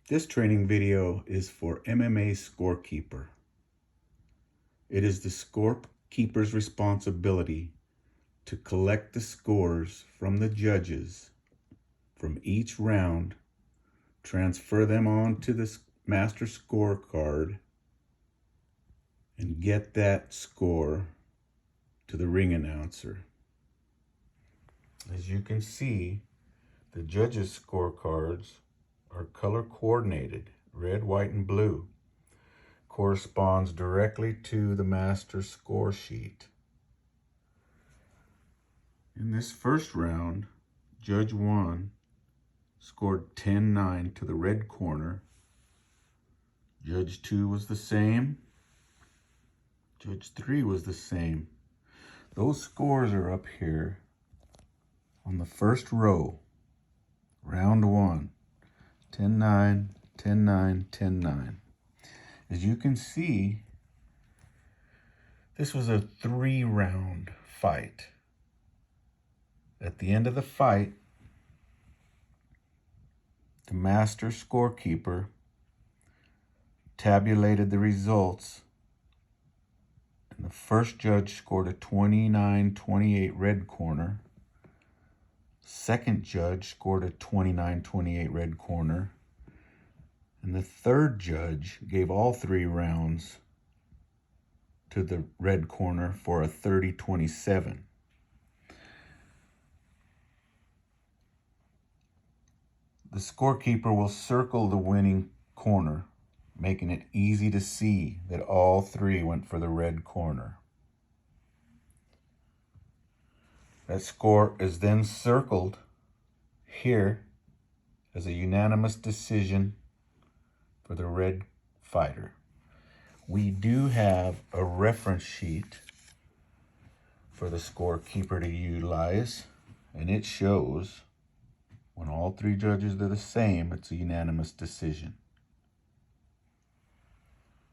This training video is for MMA Scorekeeper. It is the scorekeeper's responsibility to collect the scores from the judges from each round, transfer them onto the master scorecard, and get that score to the ring announcer. As you can see, the judges' scorecards are color coordinated, red, white, and blue. Corresponds directly to the master score sheet. In this first round, Judge 1 scored 10-9 to the red corner. Judge 2 was the same. Judge 3 was the same. Those scores are up here on the first row. Round 1, 10-9, 10-9, 10-9. As you can see, this was a 3-round fight. At the end of the fight, the master scorekeeper tabulated the results, and the first judge scored a 29-28 red corner. Second judge scored a 29-28 red corner. And the third judge gave all 3 rounds to the red corner for a 30-27. The scorekeeper will circle the winning corner, making it easy to see that all 3 went for the red corner. That score is then circled here as a unanimous decision for the red fighter. We do have a reference sheet for the scorekeeper to utilize, and it shows when all 3 judges are the same, it's a unanimous decision.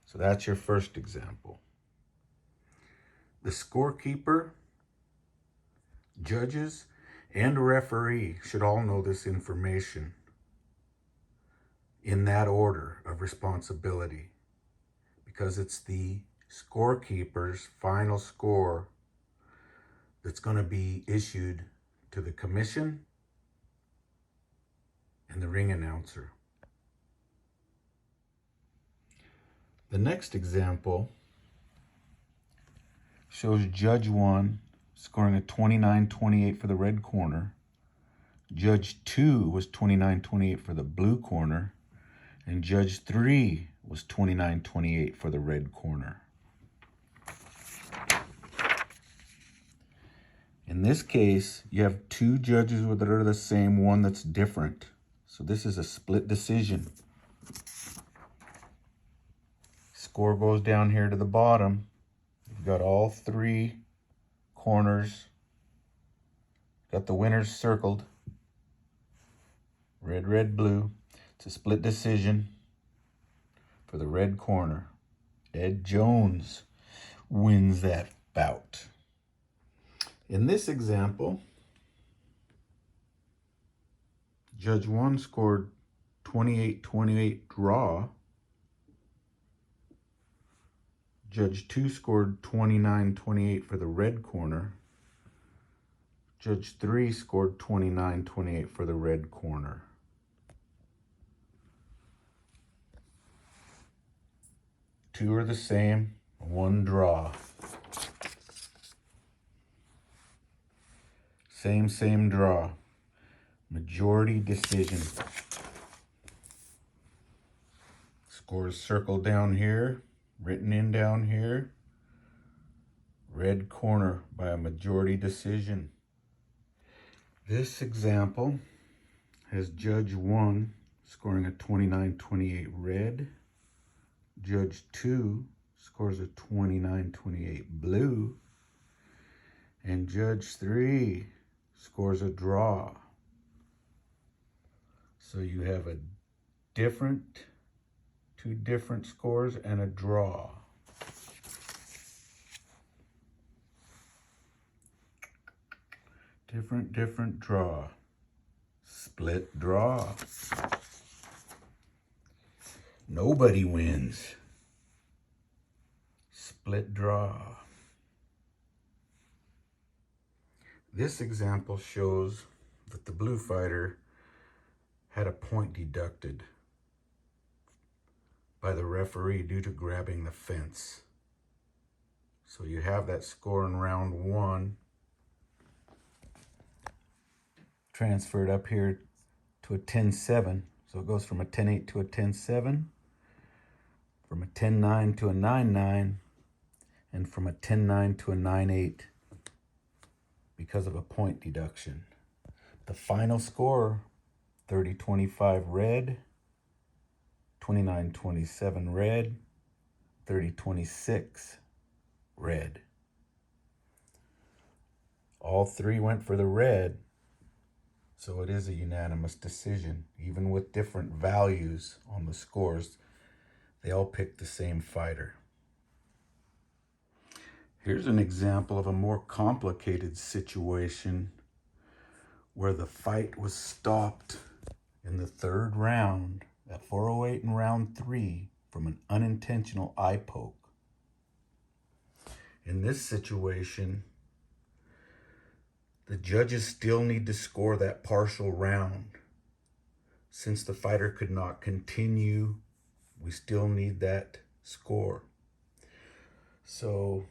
So that's your first example. The scorekeeper, judges, and referee should all know this information in that order of responsibility, because it's the scorekeeper's final score that's going to be issued to the commission and the ring announcer. The next example shows Judge 1 scoring a 29-28 for the red corner. Judge 2 was 29-28 for the blue corner. And Judge 3 was 29-28 for the red corner. In this case, you have 2 judges that are the same, one that's different. So this is a split decision. Score goes down here to the bottom. You've got all 3 corners. Got the winners circled. Red, red, blue. It's a split decision for the red corner. Ed Jones wins that bout. In this example, Judge 1 scored 28-28 draw. Judge 2 scored 29-28 for the red corner. Judge 3 scored 29-28 for the red corner. Two are the same, 1 draw. Same draw. Majority decision. Score is circled down here, written in down here. Red corner by a majority decision. This example has Judge 1 scoring a 29-28 red. Judge 2 scores a 29-28 blue. And Judge 3 scores a draw. So you have a different, 2 different scores and a draw. Different draw. Split draw. Nobody wins. Split draw. This example shows that the blue fighter had a point deducted by the referee due to grabbing the fence. So you have that score in round 1 transferred up here to a 10-7. So it goes from a 10-8 to a 10-7, from a 10-9 to a 9-9, and from a 10-9 to a 9-8 because of a point deduction. The final score, 30-25 red, 29-27 red, 30-26 red. All three went for the red, so it is a unanimous decision. Even with different values on the scores, they all picked the same fighter. Here's an example of a more complicated situation where the fight was stopped in the 3rd round at 4:08 in round 3 from an unintentional eye poke. In this situation, the judges still need to score that partial round. Since the fighter could not continue, we still need that score. So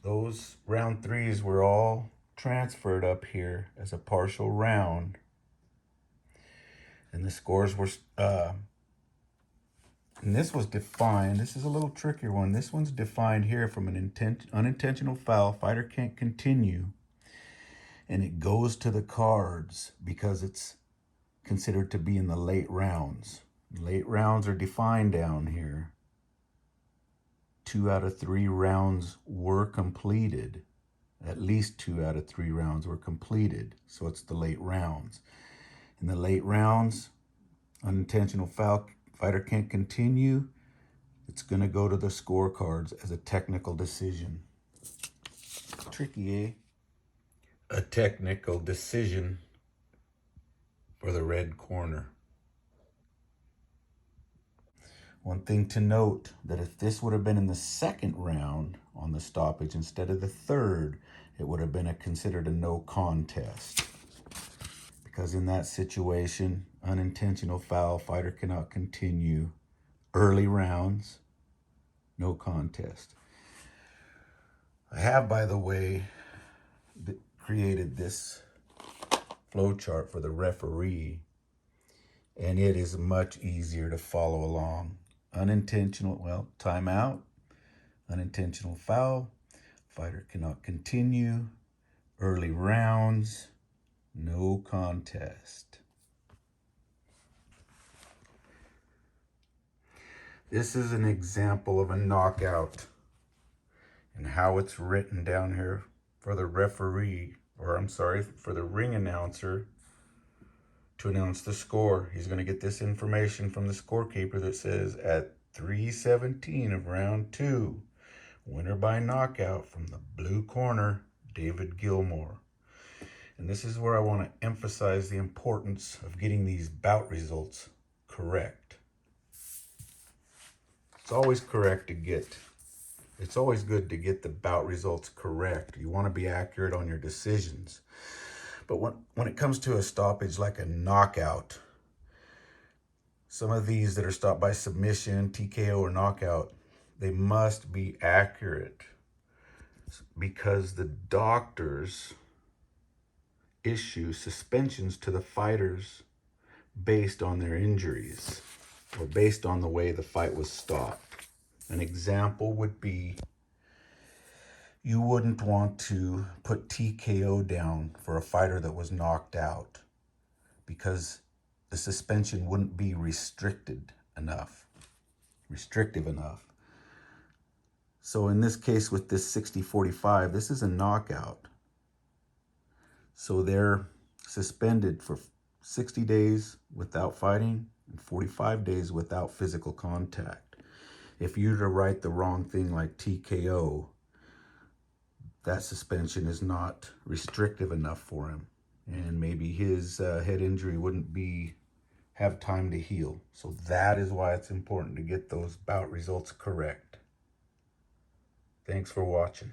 those round 3s were all transferred up here as a partial round. And the scores were, and this was defined. This is a little trickier one. This one's defined here from an unintentional foul. Fighter can't continue. And it goes to the cards because it's considered to be in the late rounds. Late rounds are defined down here. 2 out of 3 rounds were completed. At least 2 out of 3 rounds were completed. So it's the late rounds. In the late rounds, unintentional foul, fighter can't continue. It's going to go to the scorecards as a technical decision. Tricky, eh? A technical decision for the red corner. One thing to note, that if this would have been in the 2nd round on the stoppage instead of the 3rd, it would have been considered a no contest. Because in that situation, unintentional foul, fighter cannot continue. Early rounds, no contest. I have, by the way, created this flow chart for the referee, and it is much easier to follow along. Unintentional, well, timeout, unintentional foul, fighter cannot continue, early rounds, no contest. This is an example of a knockout and how it's written down here for the referee, or I'm sorry, for the ring announcer to announce the score. He's going to get this information from the scorekeeper that says at 3:17 of round 2, winner by knockout from the blue corner, David Gilmore. And this is where I want to emphasize the importance of getting these bout results correct. It's always good to get the bout results correct. You want to be accurate on your decisions. But when it comes to a stoppage like a knockout, some of these that are stopped by submission, TKO, or knockout, they must be accurate because the doctors issue suspensions to the fighters based on their injuries or based on the way the fight was stopped. An example would be, you wouldn't want to put TKO down for a fighter that was knocked out because the suspension wouldn't be restrictive enough. So in this case with this 60-45, this is a knockout. So they're suspended for 60 days without fighting and 45 days without physical contact. If you were to write the wrong thing like TKO, that suspension is not restrictive enough for him. And maybe his head injury wouldn't be have time to heal. So that is why it's important to get those bout results correct. Thanks for watching.